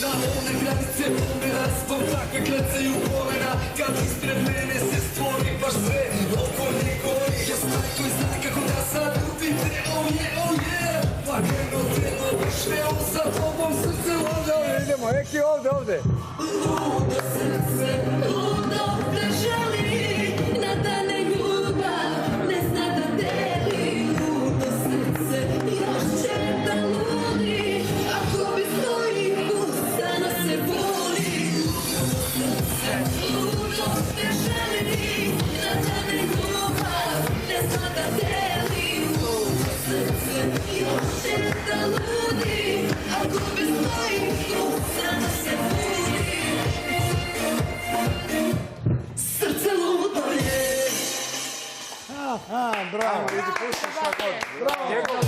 Da one granice pomera, zbog takve klecaju polena. Kad ispred mene se stvori baš sve oko njegori. Ja sam taj koji zna kako da sad ljubite, oh yeah. Pa gledno telo, sve ovo sa tobom srce ovdje. Idemo, Eki ovdje. Ludo srce, ludo te želi, na dane ljubav ne zna da deli. Ludo srce, još će da ludi, ako bi svojih usana se voli. Ludo te želi, na dane ljubav ne zna da deli. Ludo srce, još će da ludi, ako bi svojih usana se voli. Srce ludo je. Bravo, vidi, pustiš tako. Bravo.